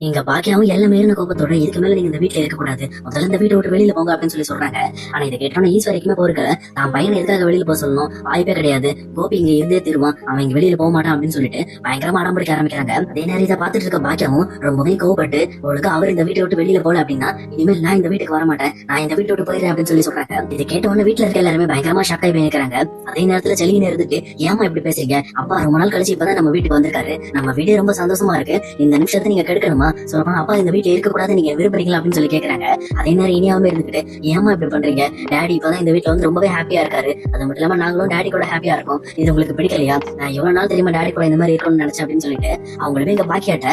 இங்க பாக்கியாவும் எல்லாம் மீறின கோபத்தோட இதுக்கு மேல நீங்க இந்த வீட்டுல இருக்கக்கூடாது, முதல்ல இந்த வீட்டை விட்டு வெளியில போங்க அப்படின்னு சொல்லி சொல்றாங்க. ஆனா இதை கேட்டோன்னா ஈஸ்வரிக்குமே போருக்கல. தான் பையனை எதுக்காக வெளியில போக சொல்லணும், வாய்ப்பே கிடையாது, கோபி இங்க இருந்தே தீருவான், அவன் இங்க வெளியில போக மாட்டான் அப்படின்னு சொல்லிட்டு பயங்கரமா அடம் பிடிக்க ஆரம்பிக்கிறாங்க. அதே நேரம் இதை பார்த்துட்டு இருக்க பாக்கியாவும் ரொம்பவே கோவப்பட்டு உங்களுக்கு அவர் இந்த வீட்டை விட்டு வெளியில போல அப்படின்னா இனிமேல் நான் இந்த வீட்டுக்கு வர மாட்டேன், நான் இந்த வீட்டை விட்டு போயிடுறேன் அப்படின்னு சொல்லி சொல்றாங்க. இதை கேட்ட உடனே வீட்டுல இருக்க எல்லாருமே பயங்கரமா ஷாக் ஆகி போயிருக்காங்க. அதே நேரத்துல செலின்னு இருந்துட்டு ஏமா இப்படி பேசுறீங்க, அப்பா ரொம்ப நாள் கழிச்சு இப்பதான் நம்ம வீட்டுக்கு வந்திருக்காரு, நம்ம வீடே ரொம்ப சந்தோஷமா இருக்கு, இந்த நிமிஷத்தை நீங்க கெடுக்கணுமா, சொல்லப்போனா அப்பா இந்த வீட்டுல இருக்க கூடாது நீங்க விரும்புறீங்களா அப்படின்னு சொல்லி கேக்குறாங்க. அதே நேரம் இனியாவே இருந்துட்டு ஏமா இப்படி பண்றீங்க, டாடி இப்பதான் இந்த வீட்டுல வந்து ரொம்பவே ஹாப்பியா இருக்காரு, அது மட்டும் இல்லாம நாங்களும் டாடி கூட ஹாப்பியா இருக்கோம், இது உங்களுக்கு பிடிக்கலையா, நான் எவ்வளவு நாள் தெரியுமா டாடி கூட இந்த மாதிரி இருக்கணும்னு நினைச்சேன் அப்படின்னு சொல்லிட்டு அவங்களுமே இங்க பாக்கியாட்ட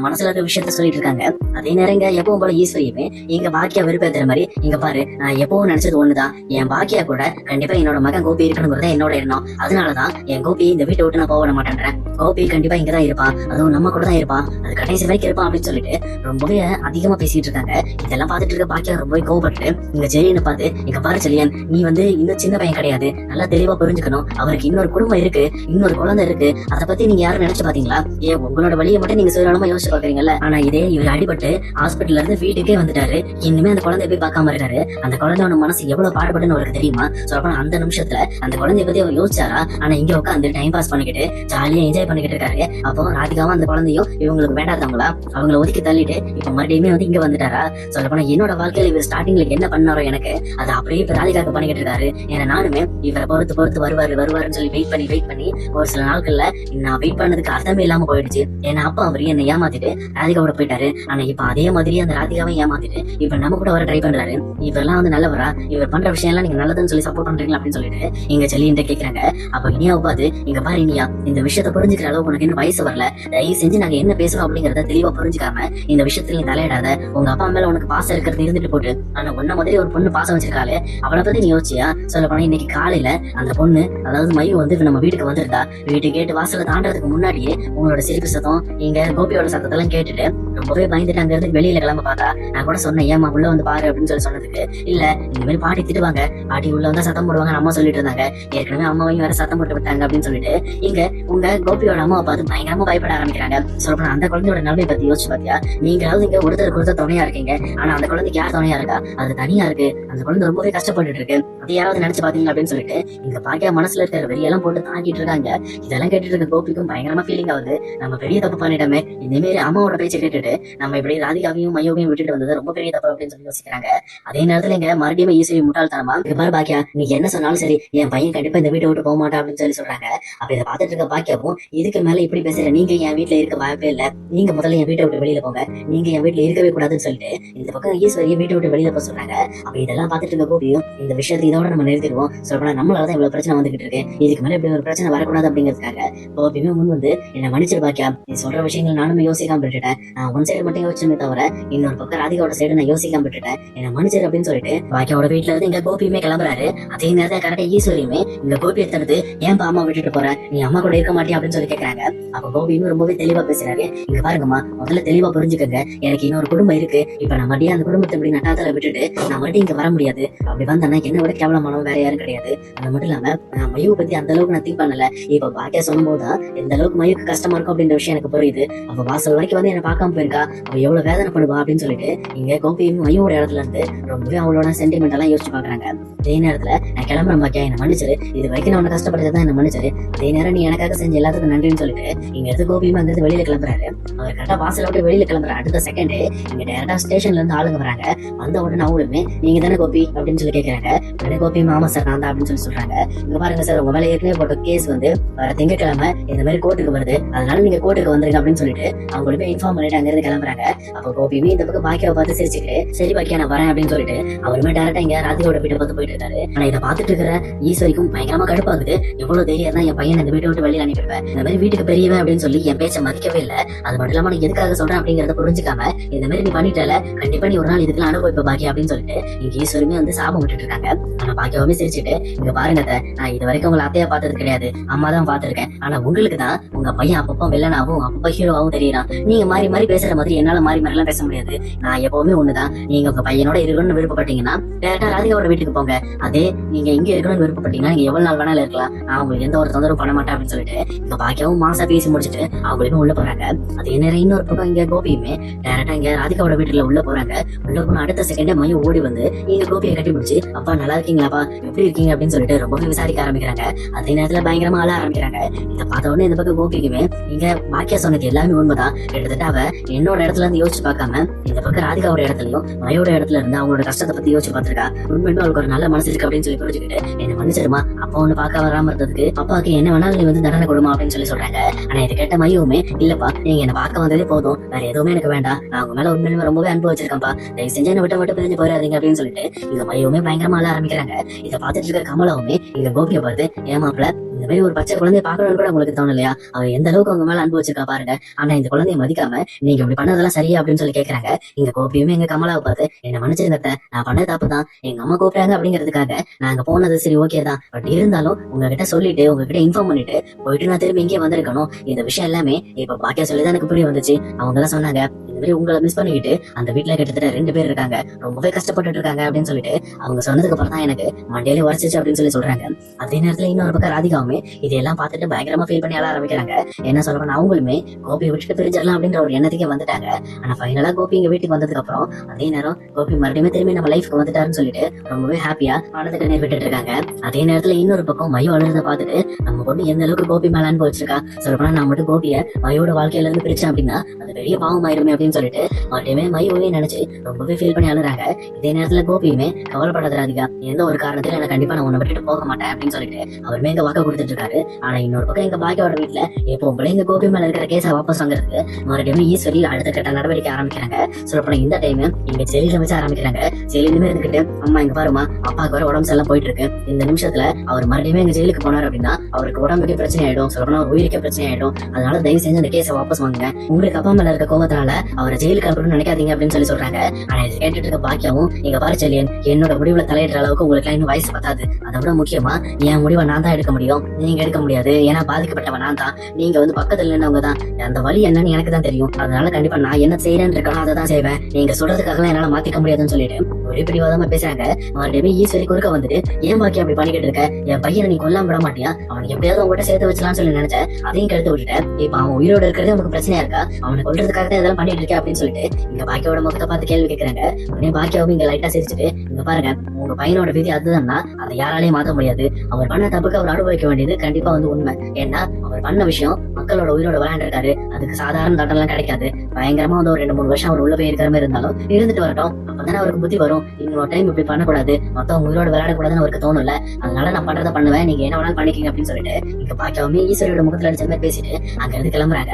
மனசுல இருக்க விஷயத்த சொல்லிட்டு இருக்காங்க. அதே நேரம் இங்க எப்பவும் போல ஈஸ்வரியுமே இங்க பாக்கியா வெறுப்பேத்துற மாதிரி இங்க பாரு, நான் எப்பவும் நினைச்சது ஒண்ணுதான், என் பாக்கியா கூட கண்டிப்பா என்னோட மகன் கோபி இருக்கணுங்கிறத என்னோட எண்ணம், அதனாலதான் என் கோபி இந்த வீட்டை விட்டு நான் போக விட மாட்டேன்றேன், கோபி கண்டிப்பா இங்கதான் இருப்பான், அதுவும் நம்ம கூட தான் இருப்பான், அது கடைசி வரைக்கும் இருப்பான் அப்படின்னு சொல்லிட்டு ரொம்பவே அதிகமா பேசிட்டு இருக்காங்க. இதெல்லாம் பார்த்துட்டு இருக்க பாக்கியா ரொம்பவே கோவப்பட்டு இங்க ஜெலியனை பார்த்து இங்க பாரு செலியன், நீ வந்து இன்னும் சின்ன பையன் கிடையாது, நல்லா தெளிவா புரிஞ்சுக்கணும், அவருக்கு இன்னொரு குடும்பம் இருக்கு, இன்னொரு குழந்தை இருக்கு, அதை பத்தி நீங்க யாரும் நினைச்சு பாத்தீங்களா, ஏன் உங்களோட வழியை மட்டும் நீங்க சுயநலமா யோசிச்சு பாக்குறீங்கல்ல, ஆனா இதே இவர் அடிபட்டு ஹாஸ்பிட்டல்ல இருந்து வீட்டுக்கே வந்துட்டாரு, இனிமே அந்த குழந்தைய போய் பார்க்காம இருக்காரு, அந்த குழந்தையோட மனசு எவ்வளவு பாடுபட்டுன்னு அவருக்கு தெரியுமா, சொல்லப்போனா அந்த நிமிஷத்துல அந்த குழந்தைய பத்தி அவர் யோசிச்சாரா, ஆனா இங்க உட்காந்து டைம் பாஸ் பண்ணிக்கிட்டு ஜாலியா என்ஜாய் பண்ணிக்கிட்டு இருக்காரு. அப்போ ராதிகாவும் அந்த குழந்தையும் இவங்களுக்கு வேண்டாதவங்களா, அவங்களை ஒதுக்கி தள்ளிட்டு இப்ப மறுபடியுமே வந்து இங்க வந்துட்டாரா, சொல்லப்போனா என்னோட வாழ்க்கையில இவர் ஸ்டார்டிங்ல என்ன பண்ணாரோ எனக்கு அதை அப்படியே இப்ப ராதிகாக்கு பண்ணிக்கிட்டு இருக்காரு. ஏன்னா நானுமே இவரை பொறுத்து பொறுத்து வருவாருன்னு சொல்லி வெயிட் பண்ணி ஒரு சில நாட்கள்ல நான் வெயிட் பண்ணதுக்கு அர்த்தமே இல்லாம போயிடுச்சு. ஏன்னா அப்பா அவரு என்னை ஏமாத்திட்டு ராதிகாவோட போயிட்டாரு, ஆனா இப்ப அதே மாதிரி அந்த ராதிகாவை ஏமாத்திட்டு இப்ப நம்ம கூட வர ட்ரை பண்றாரு, இவரெல்லாம் வந்து நல்லவரா, இவர் பண்ற விஷயம் எல்லாம் நீங்க நல்லதுன்னு சொல்லி சப்போர்ட் பண்றீங்களா அப்படின்னு சொல்லிட்டு இங்க செல்லின்ட்டு கேக்குறாங்க. அப்ப இனியாவை பார்த்து இங்க பாரு இனியா, இந்த விஷயத்த புரிஞ்சுக்கிற அளவுக்கு உனக்கு என்ன வயசு வரல, தயவு செஞ்சு நாங்க என்ன பேசுறோம் அப்படிங்கறத தெளிவா புரிஞ்சுக்காம இந்த விஷயத்துல நீ தலையிடாத, உங்க அப்பா மேல உனக்கு பாசம் இருக்கிறது இருந்துட்டு போட்டு, ஆனா உன்ன மாதிரி ஒரு பொண்ணு பாசம் வச்சிருக்காளே அவளை பத்தி நீ யோசிச்சியா, சொல்ல போனா இன்னைக்கு காலையில அந்த பொண்ணு அதாவது மயு வந்து நம்ம வீட்டுக்கு வந்திருந்தா, வீட்டு கேட்டு வாசல தாண்டறதுக்கு முன்னாடியே உங்களோட சிரிப்பு சத்தம் இங்க கோபியோட சத்தத்தெல்லாம் கேட்டுட்டு ரொம்பவே பயந்துட்டு அங்க இருந்து வெளியில கிளம்ப பார்த்தா, நான் கூட சொன்னேன் ஏமா உள்ள வந்து பாரு அப்படின்னு சொல்லி சொன்னதுக்கு இல்ல இந்த மாதிரி பாட்டி திட்டுவாங்க, பாட்டி உள்ள வந்தா சத்தம் போடுவாங்க அம்மா சொல்லிட்டு இருந்தாங்க, ஏற்கனவே அம்மாவையும் வேற சத்தம் போட்டு விட்டாங்க அப்படின்னு சொல்லிட்டு இங்க உங்க கோபியோட அம்மாவை பார்த்து பயங்கரமா பயப்பட ஆரம்பிக்கிறாங்க. சொல்லப்போனா அந்த குழந்தையோட நிலைமை பத்தி யோசிச்சு பாத்தியா, நீங்களாவது இங்க ஒருத்தர் துணையா இருக்கீங்க, ஆனா அந்த குழந்தைக்கு யார் துணையா இருக்கா, அது தனியா இருக்கு, அந்த குழந்தை ரொம்பவே கஷ்டப்பட்டு இருக்கு, அது யாராவது நினைச்சு பாத்தீங்க அப்படின்னு சொல்லிட்டு இங்க பாக்கியா மனசுல இருக்கிற வெறியெல்லாம் போட்டு தாக்கிட்டு இருக்காங்க. இதெல்லாம் கேட்டுட்டு இருக்க கோபிக்கும் பயங்கரமா ஃபீலிங் ஆகுது, நம்ம பெரிய தப்பு பண்ணிட்டோமே, இந்த மாதிரி அம்மாவோட பேச்சை கேட்டுட்டு நம்ம இப்படி ராதிகாவையும் மையோவையும் விட்டுட்டு வந்தது ரொம்ப பெரிய தப்பு அப்படின்னு சொல்லி யோசிக்கிறாங்க. அதே நேரத்துல இங்க மறுபடியும் ஈஸ்வரி முட்டாள்தனமா இங்க பாரு பாக்கியா, நீ என்ன சொன்னாலும் சரி என் பையன் கண்டிப்பா இந்த வீட்டை விட்டு போக மாட்டான் அப்படின்னு சொல்லி சொல்றாங்க. அப்ப இதை பார்த்துட்டு இருக்க பாக்கியாவும் இதுக்கு மேல இப்படி பேசுற நீங்க என் வீட்டுல இருக்க வாய்ப்பே இல்ல, நீங்க முதல்ல என் வீட்டை விட்டு வெளியில போங்க, நீங்க என் வீட்டுல இருக்கவே கூடாதுன்னு சொல்லிட்டு இந்த பக்கம் ஈஸ்வரியை வீட்டை விட்டு வெளியில போக சொல்றாங்க. அப்ப இதெல்லாம் பார்த்துட்டு இருக்க கோபியும் இந்த விஷயத்தை இதோட நம்ம நிறுத்திடுவோம், சொல்லப்போனா நம்மளாலதான் இவ்வளவு பிரச்சனை வந்துகிட்டு இருக்கு, இதுக்கு மேல இப்படி ஒரு பிரச்சனை வரக்கூடாது அப்படிங்கிறதுக்காக கோபியுமே முன் வந்து என்ன மன்னிச்சிரு பாக்கியா, நீ சொல்ற விஷயங்கள் நானுமே யோசிக்காம விட்டுட்டேன், நான் ஒன் சைடு மட்டும் யோசிச்சுமே தவிர இன்னொரு பக்கம் ராதிகாவோட சைடு நான் யோசிக்காம விட்டுட்டேன், என்ன மன்னிச்சிரு அப்படின்னு சொல்லிட்டு பாக்கியாவோட வீட்டுல இருந்து இங்க கோபியுமே கிளம்புறாரு. அதே நேரத்தில் கரெக்டா ஈஸ்வரியுமே இங்க கோபியை தடுத்து ஏன்பா அம்மா விட்டுட்டு போற, நீ அம்மா கூட இருக்க மாட்டியா அப்படின்னு சொல்லி கேட்கறாங்க. அப்ப கோபியும் ரொம்பவே தெளிவா பேசுறாரு, இங்க பாருங்கம்மா முதல்ல தெளிவா புரிஞ்சுக்கங்க, எனக்கு இன்னொரு குடும்பம் இருக்கு, இப்ப நான் மறுபடியும் அந்த குடும்பத்தை இப்படி நட்டாத்துல விட்டுட்டு நான் மறுபடியும் இங்க வர முடியாது, அப்படி வந்தேன்னா என்ன விட கேவலமானவன் வேற யாரும் கிடையாது, அது மட்டும் இல்லாம நான் மயுவை பத்தி அந்த அளவுக்கு நான் திங்க் பண்ணல, இப்ப பாக்கியா சொல்லும் போதுதான் எந்த அளவுக்கு மயுக்கு கஷ்டமா இருக்கும் அப்படின்ற விஷயம் எனக்கு புரியுது, அப்ப வாசல் வரைக்கும் வந்து என்ன பார்க்காம போயிருக்கா, அவ எவ்வளவு வேதனைப்படுவா அப்படின்னு சொல்லிட்டு இங்க கோபியும் மயுவோட இடத்துல இருந்து ரொம்பவே அவளோட சென்டிமெண்ட் எல்லாம் யோசிச்சு பாக்குறாங்க. அதே நேரத்துல நான் கிளம்புறேன் பாக்கியா, என்ன மன்னிச்சிரு, இது வரைக்கும் நான் உன்னை கஷ்டப்பட்டதான் என்ன மன்னிச்சிரு, அதே நேரம் நீ எனக்காக செஞ்ச எல்லாத்துக்கும் நன்றின்னு சொல்லிட்டு இங்க இருந்து கோபியும் அங்க இருந்து வெளியில கிளம்புறாரு. அவர் கரெக்டா வாசல விட்டு வெளியில கிளம்புற அடுத்த செகண்ட் இங்க டேரக்டா ஸ்டேஷன்ல இருந்து ஆளுங்க வராங்க. வந்த உடனே அவங்களுமே நீங்க தானே கோபி அப்படின்னு சொல்லி கேட்கறாங்க. உடனே கோபியும் ஆமா சார் நான் தான் அப்படின்னு சொல்லி சொல்றாங்க. இங்க பாருங்க சார், உங்க மேல ஏற்கனவே போட்ட கேஸ் வந்து வர திங்கட்கிழமை இந்த மாதிரி கோர்ட்டுக்கு வருது, அதனால நீங்க கோர்ட்டுக்கு வந்துருங்க அப்படின்னு சொல்லிட்டு அவங்களுமே இன்ஃபார்ம் பண்ணிட்டு அங்க இருந்து கிளம்புறாங்க. அப்போ கோபியுமே இந்த பக்கம் பாக்கியாவை பார்த்து சிரிச்சுட்டு சரி பாக்கியா நான் வரேன் அப்படின்னு சொல்லிட்டு அவருமே டேரக்டா இங்க ராதிகாவோட வீட்டை பார்த்து போயிட்டு இருக்காரு. ஆனா இதை பார்த்துட்டு இருக்கிற ஈஸ்வரிக்கும் பயங்கரமா கடுப்பாகுது, எவ்வளவு தைரியம் தான் என் பையன் இந்த வீட்டை விட்டு வெளியில அனுப்பிடுவேன், இந்த மாதிரி வீட்டுக்கு பெரியவன் அப்படின்னு சொல்லி என் பேச்சை மதிக்கவே இல்லை, அது மட்டும் இல்லாம நான் எதுக்காக சொல்றேன் அப்படிங்கறத புரிஞ்சுக்காம இந்த மாதிரி நீ பண்ணிட்டல, கண்டிப்பா நீ ஒரு நாள் இதுக்கெல்லாம் அனுபவிப்ப பாக்கியா அப்படின்னு சொல்லிட்டு இங்க ஈஸ்வரியுமே வந்து சாபம் விட்டுட்டு இருக்காங்க. ஆனா பாக்கியாவுமே சிரிச்சுட்டு இங்க பாருங்க, நான் இது வரைக்கும் உங்களை அத்தையா பார்த்தது கிடையாது, அம்மா தான் பாத்திருக்கேன், ஆனா உங்களுக்கு தான் உங்க பையன் அப்பப்போ வில்லனாவும் அப்பப்போ ஹீரோவாவும் தெரியறான், நீங்க மாறி மாறி பேசுற மாதிரி என்னால மாறி மாறி எல்லாம் பேச முடியாது, நான் எப்பவுமே ஒண்ணுதான், நீங்க உங்க பையனோட இருக்கணும்னு விருப்பப்பட்டீங்கன்னா டேரக்டா ராதிகாவோட வீட்டுக்கு போங்க, அதே நீங்க இங்க இருக்கணும்னு விருப்பப்பட்டீங்கன்னா நீங்க எவ்வளவு நாள் வேணாலும் இருக்கலாம், நான் உங்களுக்கு எந்த ஒரு தொந்தரவும் பண்ண மாட்டேன் அப்படின்னு சொல்லிட்டு இங்க பாக்கியாவும் மாசா பேசி முடிச்சுட்டு அவங்களுமே உள்ள போறாங்க. அதே நேரம் இன்னொரு பக்கம் இங்க இங்க கோபியுமே டேரக்டா இங்க ராதிகாவோட வீட்டுல உள்ள போறாங்க. உள்ள போன அடுத்த செகண்டே மையு ஓடி வந்து இங்க கோபியை கட்டி பிடிச்சி, அப்பா நல்லா இருக்கீங்களாப்பா, எப்படி இருக்கீங்க அப்படின்னு சொல்லிட்டு ரொம்பவே விசாரிக்க ஆரம்பிக்கிறாங்க. அதே நேரத்துல பயங்கரமா அழ ஆரம்பிக்கிறாங்க. இதை பார்த்த உடனே இந்த பக்கம் கோபிக்குமே இங்க பாக்கியா சொன்னது எல்லாமே உண்மைதான். கிட்டத்தட்ட அவ என்னோட இடத்துல இருந்து யோசிச்சு பார்க்காம இந்த பக்கம் ராதிகாவோட இடத்துலயும் மையோட இடத்துல இருந்து அவங்களோட கஷ்டத்தை பத்தி யோசிச்சு பார்த்திருக்கா. உண்மையுமே அவளுக்கு ஒரு நல்ல மனசு இருக்கு அப்படின்னு சொல்லி புரிஞ்சுக்கிட்டு, என்ன மன்னிச்சிருமா, அப்பா ஒண்ணு பார்க்க வராம இருந்ததுக்கு அப்பாவுக்கு என்ன வேணாலும் நீ வந்து தண்டனை கொடுமா அப்படின்னு சொல்லி சொல்றாங்க. ஆனா இதை கேட்ட மையுமே, இல்லப்பா நீங்க என்ன பார்க்க வந்ததே போதும், வேற எதுவுமே எனக்கு வேண்டாம், நான் உங்க மேல உண்மையிலுமே ரொம்பவே அன்பு வச்சிருக்கேன்ப்பா, தயவு செஞ்சு என்ன விட்டு மட்டும் பிரிஞ்சு போயிடாதீங்க அப்படின்னு சொல்லிட்டு இங்க மையுமே பயங்கரமா அழ ஆரம்பிக்கிறாங்க. இதை பார்த்துட்டு இருக்க கமலாவுமே இங்க கோபியை பார்த்து, ஏமாப்ல இந்த மாதிரி ஒரு பச்சை குழந்தைய பாக்கணும்னு கூட உங்களுக்கு தோணலையா, அவ எந்த அளவுக்கு உங்க மேல அன்பு வச்சிருக்கா பாருங்க, ஆனா இந்த குழந்தைய மதிக்காம நீங்க இப்படி பண்ணதெல்லாம் சரியா அப்படின்னு சொல்லி கேக்குறாங்க. இங்க கோபியுமே எங்க கமலாவை பார்த்து, என்ன மன்னிச்சிருங்க, நான் பண்ணது தப்பு தான், எங்க அம்மா கூப்பிட்டாங்க அப்படிங்கிறதுக்காக நாங்க போனது சரி ஓகே தான், பட் இருந்தாலும் உங்ககிட்ட சொல்லிட்டு உங்ககிட்ட இன்ஃபார்ம் பண்ணிட்டு போயிட்டு நான் திரும்பி இங்கே வந்திருக்கணும். இந்த விஷயம் எல்லாமே இப்ப பாக்கியா சொல்லிதான் எனக்கு புரிய வந்துச்சு. அவங்க எல்லாம் சொன்னாங்க, இந்த மாதிரி உங்களை மிஸ் பண்ணிக்கிட்டு அந்த வீட்டுல கிட்டத்தட்ட 2 பேர் இருக்காங்க, ரொம்பவே கஷ்டப்பட்டு இருக்காங்க அப்படின்னு சொல்லிட்டு அவங்க சொன்னதுக்கு அப்புறம் தான் எனக்கு மண்டையிலே உரைச்சிச்சு அப்படின்னு சொல்லி சொல்றாங்க. அதே நேரத்துல இன்னொரு பக்கம் ராதிகாவுமே இதெல்லாம் பார்த்துட்டு பயங்கரமா ஃபீல் பண்ணி அழ ஆரம்பிக்கிறாங்க. என்ன சொல்றேன், அவங்களுமே கோபியை விட்டுட்டு பிரிஞ்சிடலாம் அப்படின்ற ஒரு எண்ணத்துக்கே வந்துட்டாங்க. ஆனா ஃபைனலா கோபி இங்க வீட்டுக்கு வந்ததுக்கு அப்புறம் அதே நேரம் கோபி மறுபடியும் திரும்பி நம்ம லைஃப்க்கு வந்துட்டாருன்னு சொல்லிட்டு ரொம்பவே ஹாப்பியா ஆனந்த கண்ணீர் விட்டுட்டு இருக்காங்க. அதே நேரத்துல இன்னொரு பக்கம் மையோ அழுறத பார்த்துட்டு, நம்ம பொண்ணு எந்த அளவுக்கு கோபி மேல அன்பு வச்சிருக்கா, சொல்லப்போனா நான் மட்டும் கோபிய மையோட வாழ்க்கையில இருந்து பிரிச்சேன் அப்படின்னா அது பெரிய பாவம் ஆயிருமே அப்படின்னு சொல்லிட்டு மறுபடியுமே மையோவே நினைச்சு ரொம்பவே ஃபீல் பண்ணி அழுறாங்க. இதே நேரத்துல கோபியுமே, கவலைப்படாத ராதிகா, எந்த ஒரு காரணத்துல எனக்கு கண்டிப்பா நான் உன்னை விட்டுட்டு போக மாட்டேன் அப்படின்னு சொல்லிட்டு அவருமே எங்க வாக்க கொடுத்துட்டு இருக்காரு. ஆனா இன்னொரு பக்கம் எங்க பாக்கியோட வீட்டுல எப்போ போல எங்க கோபி மேல இருக்கிற கேஸை வாபஸ் வாங்குறதுக்கு மறுபடியும் ஈஸ்வரி அடுத்த கட்ட நடவடிக்கை ஆரம்பிக்கிறாங்க. சொல்லப்போனா இந்த டைம் இங்க ஜெயில வச்சு ஆரம்பிக்கிறாங்க. ஜெயிலுமே இருந்துகிட்டு, அம்மா இங்க பாருமா, அப்பாவுக்கு வர உடம்பு எல்லாம் போயிட்டு இருக்கு, இந்த நிமிஷத்துல அவர் மறுபடியும் எங்க ஜெயிலுக்கு போனார் அப்படின்னா அவருக்கு உடம்புக்கு பிரச்சனை ஆயிடும், சொல்லப்போனா ஒரு உயிருக்கு பிரச்சனை ஆயிடும், அதனால தயவு செஞ்சு அந்த கேஸை வாபஸ் வாங்குங்க, உங்களுக்கு அப்பா மேல இருக்க கோபத்தினால அவரை ஜெயிலுக்கு அனுப்பணும்னு நினைக்காதீங்க அப்படின்னு சொல்லி சொல்றாங்க. ஆனா இதை கேட்டுட்டு இருக்க பாக்கியாவும், இங்க பாரு செல்லியன், என்னோட முடிவுல தலையிடுற அளவுக்கு உங்களுக்கு இன்னும் வயசு பத்தாது, அதை விட முக்கியமா என் முடிவை நான் தான் எடுக்க முடியும், நீங்க எடுக்க முடியாது, ஏன்னா பாதிக்கப்பட்டவன் நான் தான், நீங்க வந்து பக்கத்துல நின்னவங்க தான், அந்த வழி என்னன்னு எனக்கு தான் தெரியும், அதனால கண்டிப்பா நான் என்ன செய்யறேன்னு இருக்கணும் அதை தான் செய்வேன், நீங்க சொல்றதுக்காக என்னால மாத்திக்க முடியாதுன்னு சொல்லிட்டு ஒரே பிடிவாதமா பேசுறாங்க. மறுபடியும் ஈஸ்வரி குறுக்க வந்துட்டு, ஏன் பாக்கி அப்படி பண்ணிக்கிட்டு இருக்க, என் பையனை நீ கொல்லாம விட மாட்டியா, அவனுக்கு எப்படியாவது உங்ககிட்ட சேர்த்து வச்சலாம்னு சொல்லி நினைச்சேன், அதையும் கெடுத்து விட்டுட்டேன், இப்ப அவன் உயிரோட இருக்கிறது உங்களுக்கு பிரச்சனையா இருக்கா, அவனை கொல்றதுக்காக தான் இதெல்லாம் பண்ணிட்டு இருக்கேன் அப்படின்னு சொல்லிட்டு இங்க பாக்கியோட முகத்தை பார்த்து கேள்வி கேட்கறாங்க. உடனே பாக்கியாவும் இங்க லைட்டா சிரிச்சுட்டு, இங்க பாருங்க, உங்க பையனோட விதி அதுதான்னா அதை யாராலையும் மாத்த முடியாது, அவர் பண்ண தப்புக்கு அவர் அனுபவிக்க வேண்டியது கண்டிப்பா வந்து உண்மை, ஏன்னா அவர் பண்ண விஷயம் மக்களோட உயிரோட விளையாண்டுருக்காரு, அதுக்கு சாதாரண தண்டெல்லாம் கிடைக்காது, பயங்கரமா வந்து ஒரு 2-3 வருஷம் அவர் உள்ள போய் இருக்கிற மாதிரி இருந்தாலும் இருந்துட்டு வரட்டும், அப்பதானே அவருக்கு புத்தி வரும், இன்னொரு டைம் இப்படி பண்ணக்கூடாது, மொத்தம் உயிரோட விளையாடக்கூடாதுன்னு அவருக்கு தோணும்ல, அதனால நான் பண்றதை பண்ணுவேன், நீங்க என்ன வேணாலும் பண்ணிக்கீங்க அப்படின்னு சொல்லிட்டு இங்க பாக்கியாவுமே ஈஸ்வரியோட முகத்துல அடிச்ச மாதிரி பேசிட்டு அங்க இருந்து கிளம்புறாங்க.